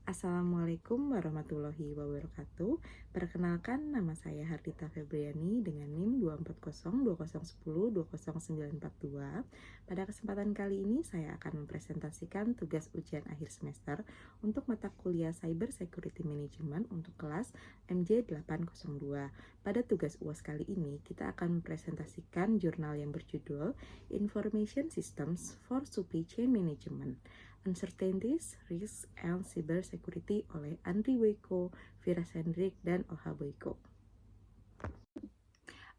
Assalamualaikum warahmatullahi wabarakatuh. Perkenalkan, nama saya Hardita Febriani dengan NIM 24020102092. Pada kesempatan kali ini saya akan mempresentasikan tugas ujian akhir semester untuk mata kuliah Cyber Security Management untuk kelas MJ802. Pada tugas UAS kali ini kita akan mempresentasikan jurnal yang berjudul Information Systems for Supply Chain Management, Uncertainties, Risks, and Cyber Security oleh Andri Weiko, Vira Sendrik, dan Oha Boyko.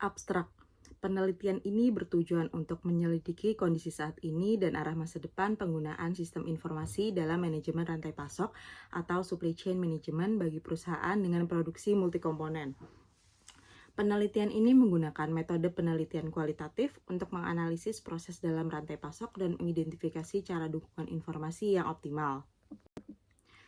Abstrak. Penelitian ini bertujuan untuk menyelidiki kondisi saat ini dan arah masa depan penggunaan sistem informasi dalam manajemen rantai pasok atau supply chain management bagi perusahaan dengan produksi multikomponen. Penelitian ini menggunakan metode penelitian kualitatif untuk menganalisis proses dalam rantai pasok dan mengidentifikasi cara dukungan informasi yang optimal.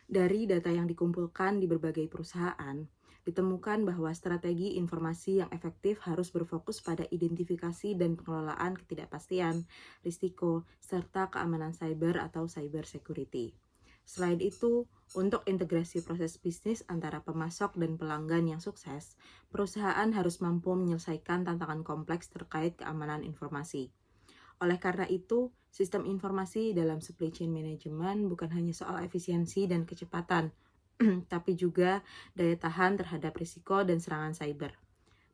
Dari data yang dikumpulkan di berbagai perusahaan, ditemukan bahwa strategi informasi yang efektif harus berfokus pada identifikasi dan pengelolaan ketidakpastian, risiko, serta keamanan cyber atau cyber security. Selain itu, untuk integrasi proses bisnis antara pemasok dan pelanggan yang sukses, perusahaan harus mampu menyelesaikan tantangan kompleks terkait keamanan informasi. Oleh karena itu, sistem informasi dalam supply chain management bukan hanya soal efisiensi dan kecepatan, tapi juga daya tahan terhadap risiko dan serangan cyber.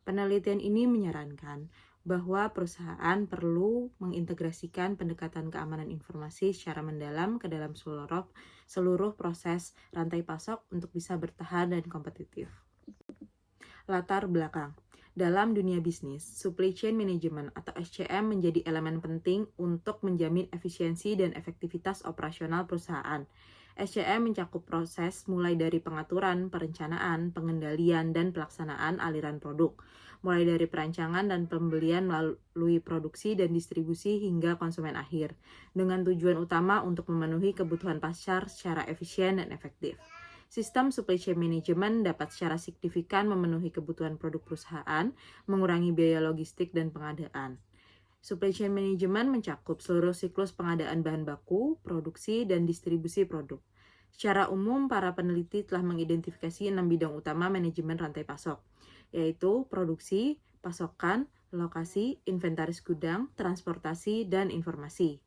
Penelitian ini menyarankan bahwa perusahaan perlu mengintegrasikan pendekatan keamanan informasi secara mendalam ke dalam seluruh proses rantai pasok untuk bisa bertahan dan kompetitif. Latar belakang. Dalam dunia bisnis, supply chain management atau SCM menjadi elemen penting untuk menjamin efisiensi dan efektivitas operasional perusahaan. SCM mencakup proses mulai dari pengaturan, perencanaan, pengendalian, dan pelaksanaan aliran produk, mulai dari perancangan dan pembelian melalui produksi dan distribusi hingga konsumen akhir, dengan tujuan utama untuk memenuhi kebutuhan pasar secara efisien dan efektif. Sistem supply chain management dapat secara signifikan memenuhi kebutuhan produk perusahaan, mengurangi biaya logistik dan pengadaan. Supply chain management mencakup seluruh siklus pengadaan bahan baku, produksi, dan distribusi produk. Secara umum, para peneliti telah mengidentifikasi 6 bidang utama manajemen rantai pasok, yaitu produksi, pasokan, lokasi, inventaris gudang, transportasi, dan informasi.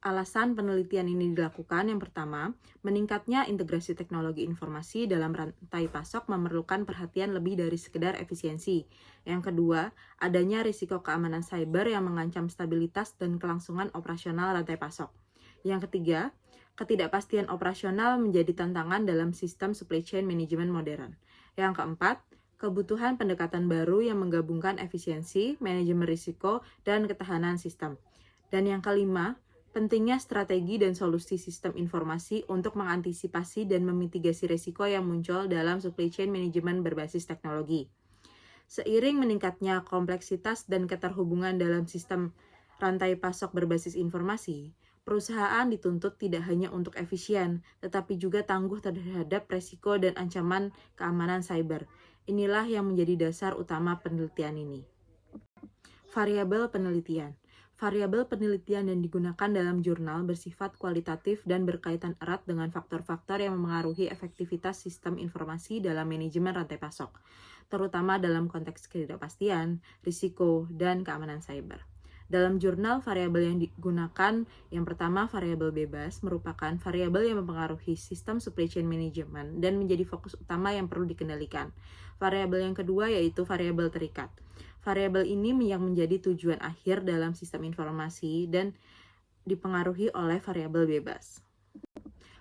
Alasan penelitian ini dilakukan yang pertama, meningkatnya integrasi teknologi informasi dalam rantai pasok memerlukan perhatian lebih dari sekedar efisiensi. Yang kedua, adanya risiko keamanan cyber yang mengancam stabilitas dan kelangsungan operasional rantai pasok. Yang ketiga, ketidakpastian operasional menjadi tantangan dalam sistem supply chain management modern. Yang keempat, kebutuhan pendekatan baru yang menggabungkan efisiensi, manajemen risiko, dan ketahanan sistem. Dan yang kelima, pentingnya strategi dan solusi sistem informasi untuk mengantisipasi dan memitigasi risiko yang muncul dalam supply chain management berbasis teknologi. Seiring meningkatnya kompleksitas dan keterhubungan dalam sistem rantai pasok berbasis informasi, perusahaan dituntut tidak hanya untuk efisien, tetapi juga tangguh terhadap risiko dan ancaman keamanan cyber. Inilah yang menjadi dasar utama penelitian ini. Variabel penelitian. Variabel penelitian yang digunakan dalam jurnal bersifat kualitatif dan berkaitan erat dengan faktor-faktor yang memengaruhi efektivitas sistem informasi dalam manajemen rantai pasok, terutama dalam konteks ketidakpastian, risiko, dan keamanan cyber. Dalam jurnal, variabel yang digunakan yang pertama, variabel bebas, merupakan variabel yang mempengaruhi sistem supply chain management dan menjadi fokus utama yang perlu dikendalikan. Variabel yang kedua yaitu variabel terikat. Variabel ini yang menjadi tujuan akhir dalam sistem informasi dan dipengaruhi oleh variabel bebas.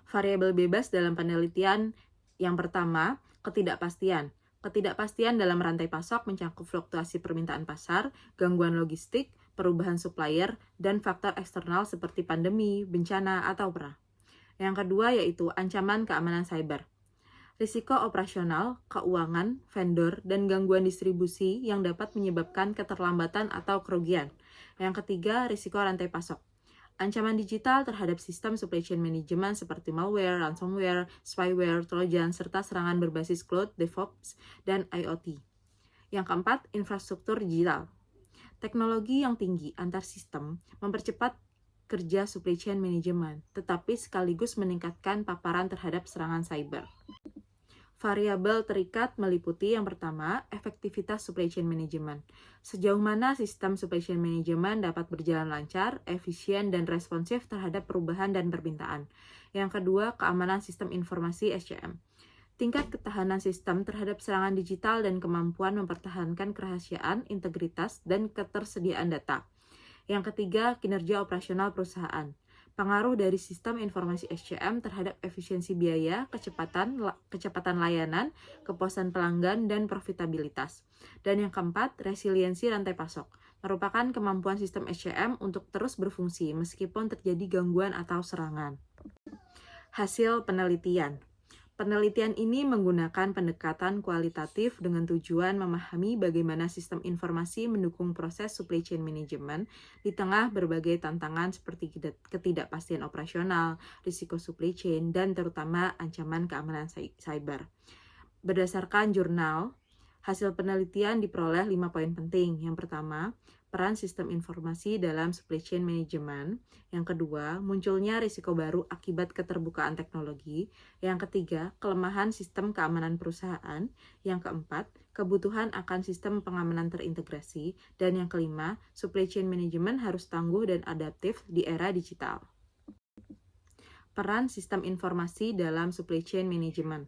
Variabel bebas dalam penelitian yang pertama, ketidakpastian. Ketidakpastian dalam rantai pasok mencakup fluktuasi permintaan pasar, gangguan logistik, perubahan supplier, dan faktor eksternal seperti pandemi, bencana, atau perang. Yang kedua yaitu ancaman keamanan cyber. Risiko operasional, keuangan, vendor, dan gangguan distribusi yang dapat menyebabkan keterlambatan atau kerugian. Yang ketiga, risiko rantai pasok. Ancaman digital terhadap sistem supply chain management seperti malware, ransomware, spyware, trojan, serta serangan berbasis cloud, DevOps, dan IoT. Yang keempat, infrastruktur digital. Teknologi yang tinggi antar sistem mempercepat kerja supply chain management, tetapi sekaligus meningkatkan paparan terhadap serangan cyber. Variabel terikat meliputi yang pertama, efektivitas supply chain management. Sejauh mana sistem supply chain management dapat berjalan lancar, efisien, dan responsif terhadap perubahan dan permintaan. Yang kedua, keamanan sistem informasi SCM. Tingkat ketahanan sistem terhadap serangan digital dan kemampuan mempertahankan kerahasiaan, integritas, dan ketersediaan data. Yang ketiga, kinerja operasional perusahaan. Pengaruh dari sistem informasi SCM terhadap efisiensi biaya, kecepatan layanan, kepuasan pelanggan, dan profitabilitas. Dan yang keempat, resiliensi rantai pasok. Merupakan kemampuan sistem SCM untuk terus berfungsi meskipun terjadi gangguan atau serangan. Hasil penelitian. Penelitian ini menggunakan pendekatan kualitatif dengan tujuan memahami bagaimana sistem informasi mendukung proses supply chain management di tengah berbagai tantangan seperti ketidakpastian operasional, risiko supply chain, dan terutama ancaman keamanan cyber. Berdasarkan jurnal, hasil penelitian diperoleh 5 poin penting. Yang pertama, peran sistem informasi dalam supply chain management. Yang kedua, munculnya risiko baru akibat keterbukaan teknologi. Yang ketiga, kelemahan sistem keamanan perusahaan. Yang keempat, kebutuhan akan sistem pengamanan terintegrasi. Dan yang kelima, supply chain management harus tangguh dan adaptif di era digital. Peran sistem informasi dalam supply chain management.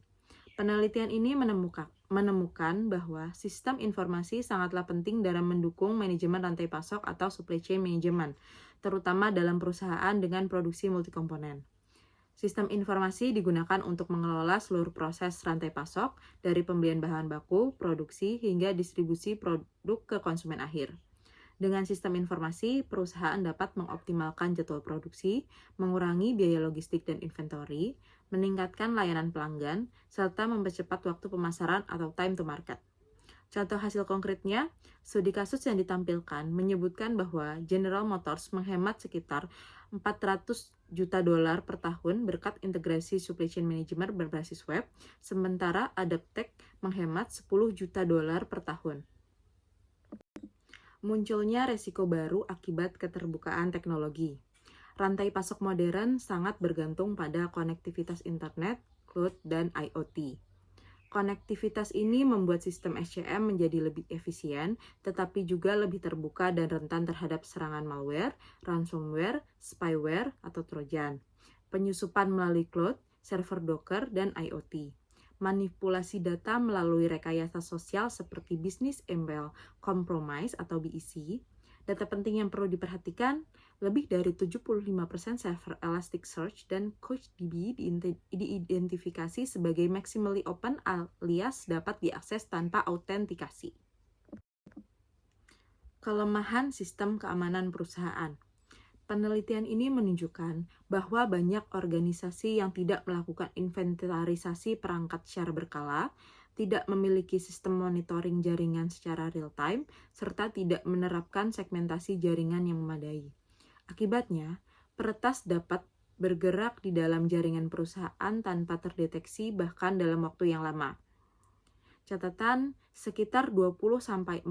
Penelitian ini menemukan bahwa sistem informasi sangatlah penting dalam mendukung manajemen rantai pasok atau supply chain management, terutama dalam perusahaan dengan produksi multikomponen. Sistem informasi digunakan untuk mengelola seluruh proses rantai pasok, dari pembelian bahan baku, produksi, hingga distribusi produk ke konsumen akhir. Dengan sistem informasi, perusahaan dapat mengoptimalkan jadwal produksi, mengurangi biaya logistik dan inventory, meningkatkan layanan pelanggan, serta mempercepat waktu pemasaran atau time to market. Contoh hasil konkretnya, studi kasus yang ditampilkan menyebutkan bahwa General Motors menghemat sekitar $400 juta per tahun berkat integrasi supply chain management berbasis web, sementara Adaptec menghemat $10 juta per tahun. Munculnya resiko baru akibat keterbukaan teknologi. Rantai pasok modern sangat bergantung pada konektivitas internet, cloud, dan IoT. Konektivitas ini membuat sistem SCM menjadi lebih efisien, tetapi juga lebih terbuka dan rentan terhadap serangan malware, ransomware, spyware, atau trojan. Penyusupan melalui cloud, server Docker, dan IoT. Manipulasi data melalui rekayasa sosial seperti business email compromise atau BEC. Data penting yang perlu diperhatikan, lebih dari 75% server Elasticsearch dan CouchDB diidentifikasi sebagai maximally open alias dapat diakses tanpa autentikasi. Kelemahan sistem keamanan perusahaan. Penelitian ini menunjukkan bahwa banyak organisasi yang tidak melakukan inventarisasi perangkat secara berkala, tidak memiliki sistem monitoring jaringan secara real-time, serta tidak menerapkan segmentasi jaringan yang memadai. Akibatnya, peretas dapat bergerak di dalam jaringan perusahaan tanpa terdeteksi bahkan dalam waktu yang lama. Catatan, sekitar 20-40%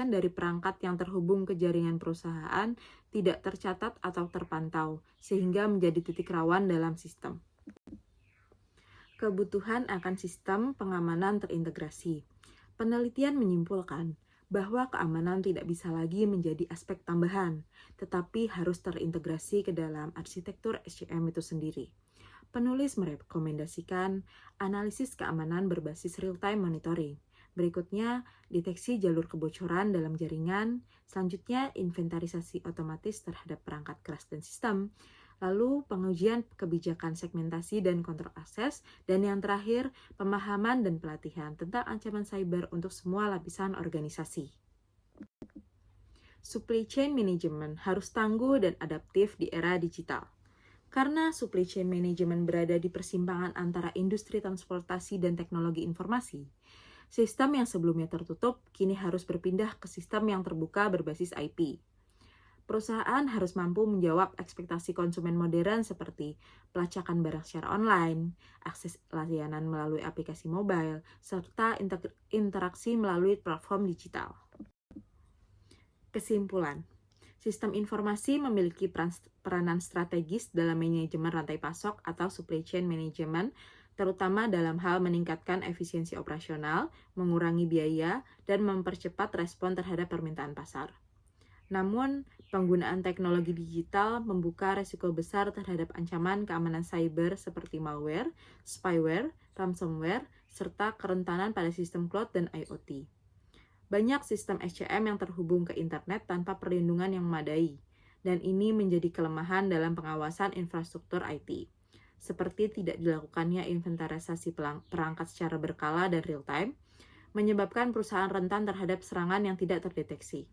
dari perangkat yang terhubung ke jaringan perusahaan tidak tercatat atau terpantau, sehingga menjadi titik rawan dalam sistem. Kebutuhan akan sistem pengamanan terintegrasi. Penelitian menyimpulkan bahwa keamanan tidak bisa lagi menjadi aspek tambahan, tetapi harus terintegrasi ke dalam arsitektur SCM itu sendiri. Penulis merekomendasikan analisis keamanan berbasis real-time monitoring. Berikutnya, deteksi jalur kebocoran dalam jaringan. Selanjutnya, inventarisasi otomatis terhadap perangkat keras dan sistem. Lalu, pengujian kebijakan segmentasi dan kontrol akses. Dan yang terakhir, pemahaman dan pelatihan tentang ancaman cyber untuk semua lapisan organisasi. Supply chain management harus tangguh dan adaptif di era digital. Karena supply chain management berada di persimpangan antara industri transportasi dan teknologi informasi, sistem yang sebelumnya tertutup kini harus berpindah ke sistem yang terbuka berbasis IP. Perusahaan harus mampu menjawab ekspektasi konsumen modern seperti pelacakan barang secara online, akses layanan melalui aplikasi mobile, serta interaksi melalui platform digital. Kesimpulan, Sistem informasi memiliki peranan strategis dalam manajemen rantai pasok atau supply chain management, terutama dalam hal meningkatkan efisiensi operasional, mengurangi biaya, dan mempercepat respon terhadap permintaan pasar. Namun, penggunaan teknologi digital membuka resiko besar terhadap ancaman keamanan cyber seperti malware, spyware, ransomware, serta kerentanan pada sistem cloud dan IoT. Banyak sistem SCM yang terhubung ke internet tanpa perlindungan yang memadai, dan ini menjadi kelemahan dalam pengawasan infrastruktur IT, seperti tidak dilakukannya inventarisasi perangkat secara berkala dan real-time, menyebabkan perusahaan rentan terhadap serangan yang tidak terdeteksi.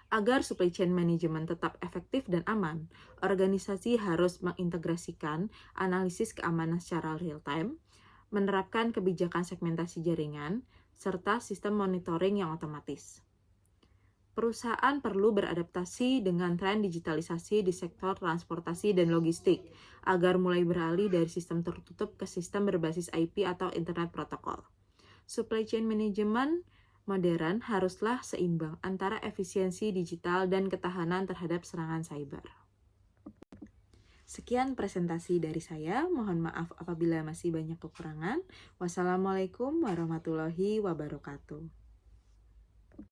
Agar supply chain management tetap efektif dan aman, organisasi harus mengintegrasikan analisis keamanan secara real-time, menerapkan kebijakan segmentasi jaringan, serta sistem monitoring yang otomatis. Perusahaan perlu beradaptasi dengan tren digitalisasi di sektor transportasi dan logistik, agar mulai beralih dari sistem tertutup ke sistem berbasis IP atau Internet Protocol. Supply chain management modern haruslah seimbang antara efisiensi digital dan ketahanan terhadap serangan cyber. Sekian presentasi dari saya, mohon maaf apabila masih banyak kekurangan. Wassalamualaikum warahmatullahi wabarakatuh.